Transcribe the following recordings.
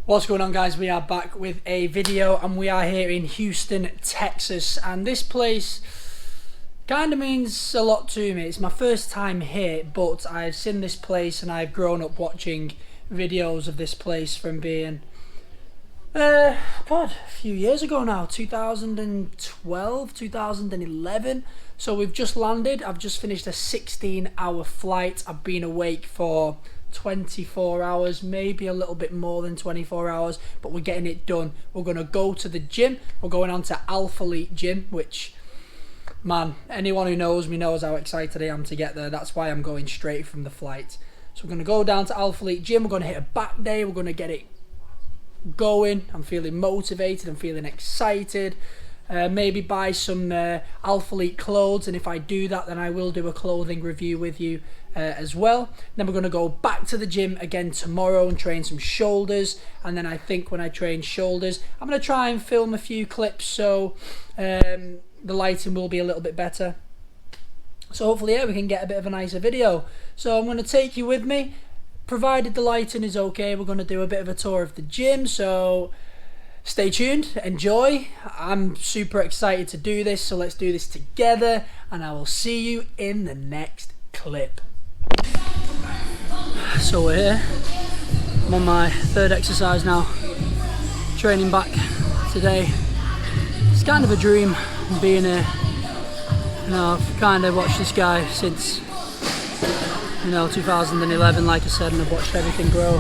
What's going on, guys? We are back with a video and we are here in Houston, Texas, and this place kind of means a lot to me. It's my first time here, but I've seen this place and I've grown up watching videos of this place from being a few years ago now, 2012, 2011. So we've just landed. I've just finished a 16-hour flight. I've been awake for 24 hours, maybe a little bit more than 24 hours, but we're getting it done. We're going to go to the gym. We're going on to Alphalete gym, which, man, anyone who knows me knows how excited I am to get there. That's why I'm going straight from the flight. So we're going to go down to Alphalete gym. We're going to hit a back day. We're going to get it going. I'm feeling motivated. I'm feeling excited. Maybe buy some Alphalete clothes, and if I do that, then I will do a clothing review with you as well. Then we're going to go back to the gym again tomorrow and train some shoulders, and then I think when I train shoulders, I'm going to try and film a few clips so the lighting will be a little bit better. So hopefully, yeah, we can get a bit of a nicer video. So I'm going to take you with me, provided the lighting is okay. We're going to do a bit of a tour of the gym, so stay tuned, enjoy. I'm super excited to do this, so let's do this together, and I will see you in the next clip. So we're here. I'm on my third exercise now, training back today. It's kind of a dream being here. You know, I've kind of watched this guy since 2011, like I said, and I've watched everything grow.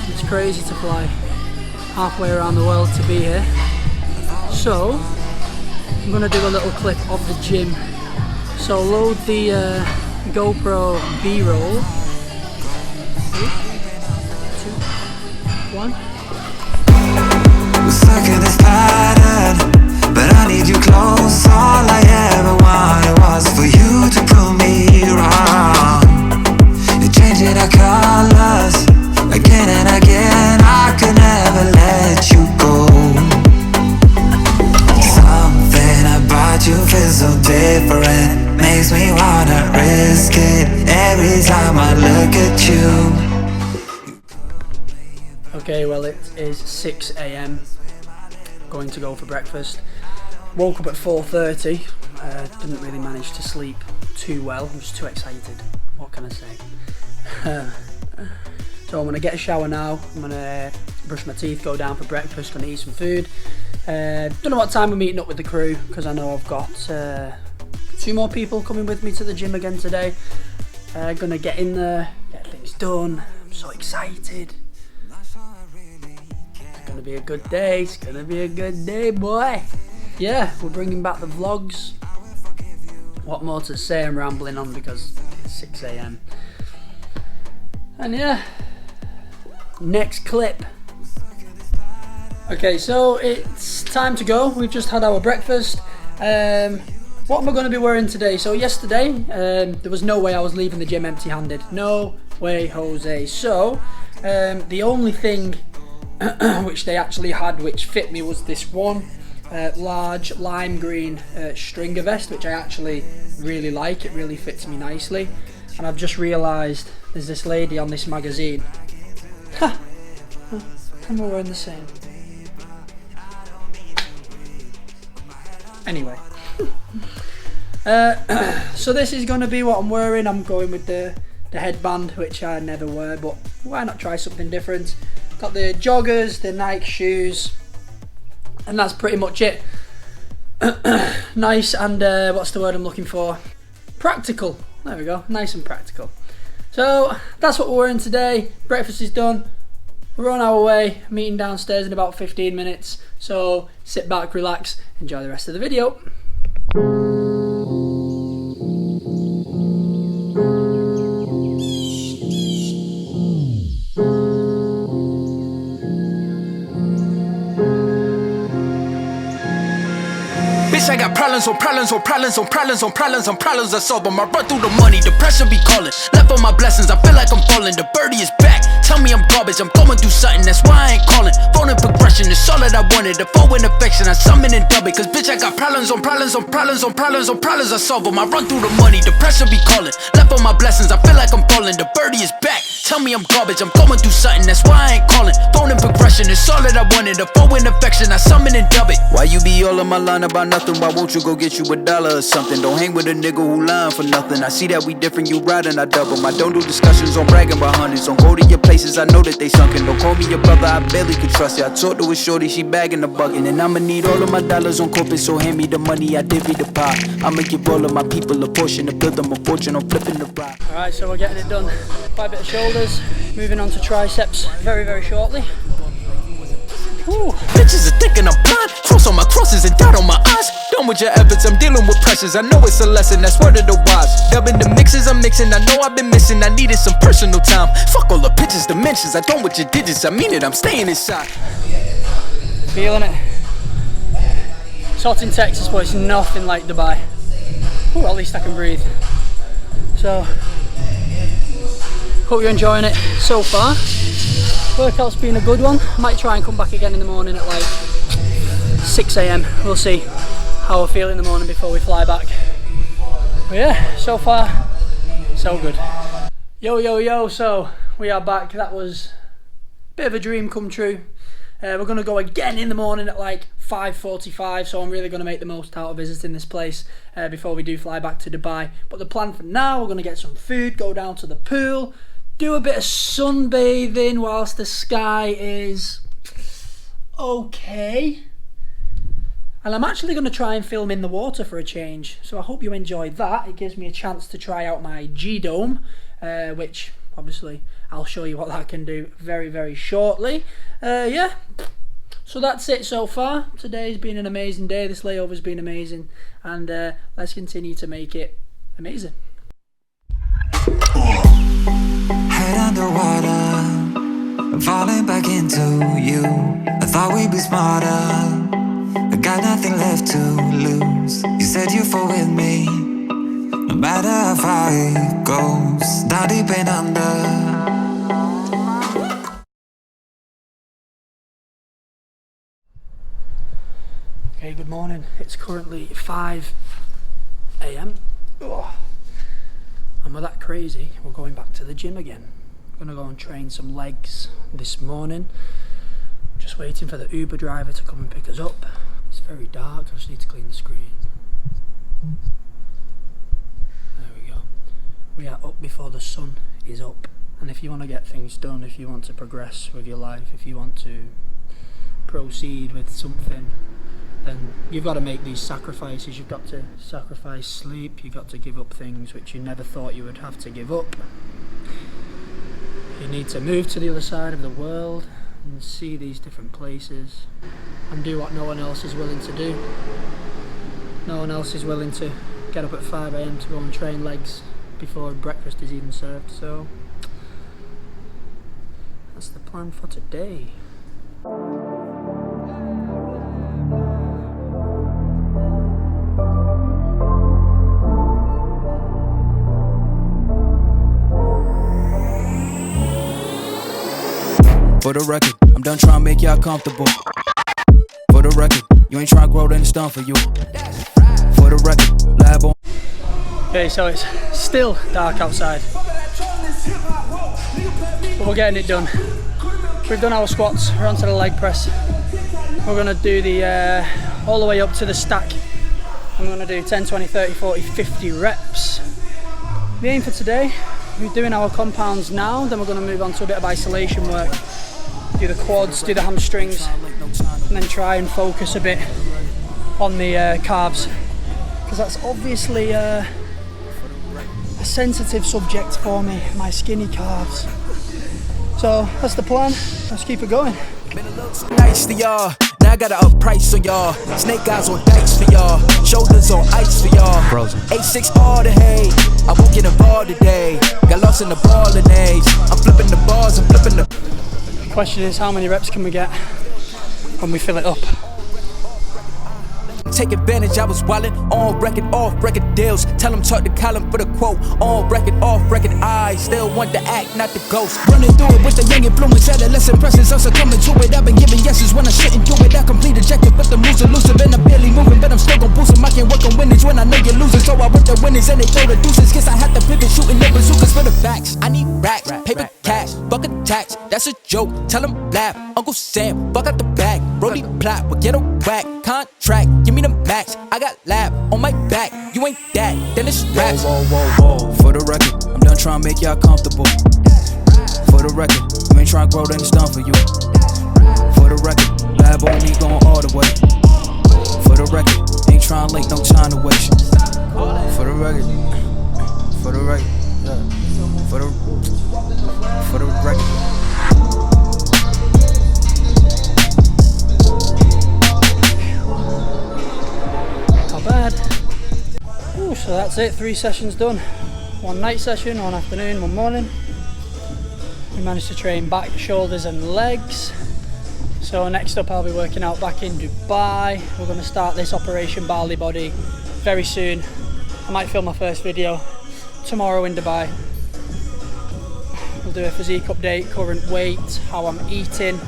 It's crazy to fly halfway around the world to be here. So I'm going to do a little clip of the gym. So load the GoPro B-roll. 3, 2, 1. We're stuck in this pattern, but I need you close. All I ever wanted was for you to prove me wrong. You're changing our colors again and again. I could never let you go. Something about you feels so different, makes me wanna risk it every time I look at you. Okay, well, it is 6 AM. Going to go for breakfast. Woke up at 4:30. Didn't really manage to sleep too well. I was too excited. What can I say? So I'm going to get a shower now. I'm going to brush my teeth, go down for breakfast, going to eat some food. Don't know what time we're meeting up with the crew, because I know I've got 2 more people coming with me to the gym again today. Going to get in there, get things done. I'm so excited. It's going to be a good day. It's going to be a good day, boy. Yeah, we're bringing back the vlogs. What more to say? I'm rambling on because it's 6 AM. And yeah, next clip. Okay, so it's time to go. We've just had our breakfast. What am I going to be wearing today? So yesterday, there was no way I was leaving the gym empty-handed. No way, Jose. So the only thing which they actually had which fit me was this one large lime green stringer vest, which I actually really like. It really fits me nicely. And I've just realised there's this lady on this magazine. Ha! And we're wearing the same. Anyway. So this is going to be what I'm wearing. I'm going with the headband, which I never wear, but why not try something different? Got the joggers, the Nike shoes, and that's pretty much it. Nice and, what's the word I'm looking for? Practical. There we go, nice and practical. So that's what we're wearing today. Breakfast is done. We're on our way, meeting downstairs in about 15 minutes. So sit back, relax, enjoy the rest of the video. I got problems on problems on problems on problems on problems on problems I solve them. I run through the money, the pressure be calling. Left on my blessings, I feel like I'm falling. The birdie is back, tell me I'm garbage. I'm going through something, that's why I ain't calling. Phone in progression. progression, it's all that I wanted. The foe in affection, I summon and dub it. Cause bitch, I got problems on problems on problems on problems on problems, I solve them. I run through the money, the pressure be calling. Left on my blessings, I feel like I'm falling. The birdie is back, tell me I'm garbage. I'm going through something, that's why I ain't calling. Phone in progression, it's all that I wanted. The foe in affection, I summon and dub it. Why you be all on my line about nothing? Why won't you go get you $1 or something? Don't hang with a nigga who lying for nothing. I see that we different, you riding, I double. I don't do discussions on bragging about hundreds. Don't go to your places, I know that they sunken. Don't call me your brother, I barely could trust you. I talked to a shorty, she bagging the bucket. And I'ma need all of my dollars on corporate, so hand me the money, I divvy the pie. I'ma give all of my people a portion to build them a fortune, I'm flipping the rock. Alright, so we're getting it done. Quite a bit of shoulders, moving on to triceps very, very shortly. Ooh. Bitches are thinking I'm blind. Cross on my crosses and doubt on my eyes. Done with your efforts, I'm dealing with pressures. I know it's a lesson, that's word of the wise. Dubbing the mixes I'm mixing, I know I've been missing. I needed some personal time. Fuck all the pictures, dimensions. I don't with your digits, I mean it, I'm staying inside. Feeling it. It's hot in Texas, but it's nothing like Dubai. Ooh, at least I can breathe. So, hope you're enjoying it so far. Workout's been a good one. Might try and come back again in the morning at like 6 AM. We'll see how I feel in the morning before we fly back. But yeah, so far, so good. Yo, so we are back. That was a bit of a dream come true. We're going to go again in the morning at like 5:45, so I'm really going to make the most out of visiting this place before we do fly back to Dubai. But the plan for now, we're going to get some food, go down to the pool, do a bit of sunbathing whilst the sky is okay. And I'm actually going to try and film in the water for a change, so I hope you enjoy that. It gives me a chance to try out my G-Dome, which obviously I'll show you what that can do very, very shortly. Yeah, so that's it so far. Today's been an amazing day. This layover's been amazing, and let's continue to make it amazing. Head underwater, I'm falling back into you. I thought we'd be smarter, I got nothing left to lose. You said you'd fall with me, no matter how far it goes, down deep and under. Okay, good morning. It's currently 5 AM. Oh. And we're that crazy, we're going back to the gym again. I'm gonna go and train some legs this morning. Just waiting for the Uber driver to come and pick us up. It's very dark, I just need to clean the screen. There we go. We are up before the sun is up. And if you want to get things done, if you want to progress with your life, if you want to proceed with something, then you've got to make these sacrifices. You've got to sacrifice sleep, you've got to give up things which you never thought you would have to give up. You need to move to the other side of the world and see these different places and do what no one else is willing to do. No one else is willing to get up at 5 AM to go and train legs before breakfast is even served, so that's the plan for today. For the record, I'm done trying to make y'all comfortable. For the record, you ain't trying to grow, then it's done for you. For the record, lab on. Okay, so it's still dark outside, but we're getting it done. We've done our squats, we're onto the leg press. We're gonna do the all the way up to the stack. I'm gonna do 10, 20, 30, 40, 50 reps. The aim for today, we're doing our compounds now, then we're gonna move on to a bit of isolation work. Do the quads, do the hamstrings, and then try and focus a bit on the calves, because that's obviously a sensitive subject for me, my skinny calves. So that's the plan, let's keep it going. Nice to y'all, now I got to up price on y'all. Snake eyes on dice for y'all, shoulders on ice for y'all. Frozen. 8-6 all the hay, I won't get involved today. Got lost in the ball and A's, I'm flipping the bars, I'm flipping the... The question is, how many reps can we get when we fill it up? take advantage, I was wildin'. On record, off record deals. Tell them talk to Colin for the quote. On record, off record, I still want the act, not the ghost. Running through it with the young influence, adolescent presence, I'm succumbing to it. I've been giving yeses when I shouldn't do it. I complete ejected, but the moves elusive and I'm barely moving, but I'm still gon' boost them. I can't work on winnings when I know you're losing, so I work the winnings and they throw the deuces. Guess I have to pivot, shooting the bazookas for the facts. I need racks, paper cash, buck a tax. That's a joke, tell them laugh. Uncle Sam, buck out the bag. Brody plot, but get a whack. Contract, give me the max. I got lab on my back. You ain't that, then it's raps. Whoa, whoa, whoa, whoa. For the record, I'm done trying to make y'all comfortable. For the record, you ain't trying to grow, then it's done for you. For the record, lab on me going all the way. For the record, ain't trying to link, no time to waste. For the record, for the record, yeah. For the record. Not bad. Ooh, so that's it, 3 sessions done. 1 night session, 1 afternoon, 1 morning. We managed to train back, shoulders and legs. So next up I'll be working out back in Dubai. We're going to start this Operation Bali Body very soon. I might film my first video tomorrow in Dubai. We'll do a physique update, current weight, how I'm eating,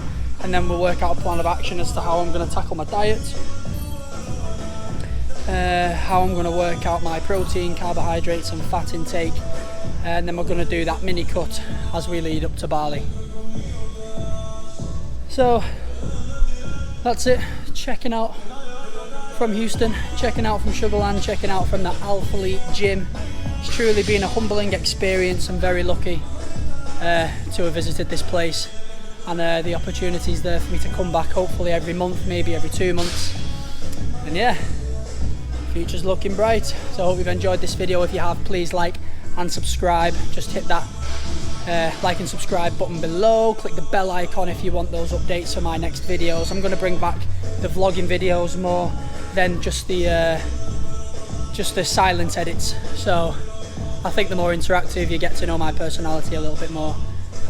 and then we'll work out a plan of action as to how I'm going to tackle my diet. How I'm going to work out my protein, carbohydrates and fat intake, and then we're going to do that mini cut as we lead up to Bali. So that's it, checking out from Houston, checking out from Sugarland, checking out from the Alphalete gym. It's truly been a humbling experience. I'm very lucky to have visited this place, and the opportunity's there for me to come back hopefully every month, maybe every 2 months. And yeah, future's looking bright. So I hope you've enjoyed this video. If you have, please like and subscribe. Just hit that like and subscribe button below. Click the bell icon if you want those updates for my next videos. I'm going to bring back the vlogging videos more than just the silent edits. So I think the more interactive, you get to know my personality a little bit more.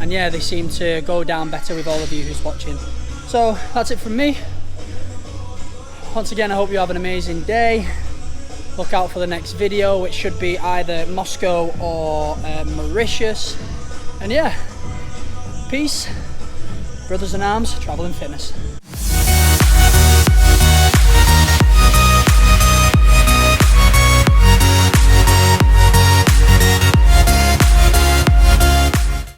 And yeah, they seem to go down better with all of you who's watching. So that's it from me. Once again, I hope you have an amazing day. Look out for the next video, which should be either Moscow or Mauritius. And yeah, peace. Brothers in arms, travel in fitness.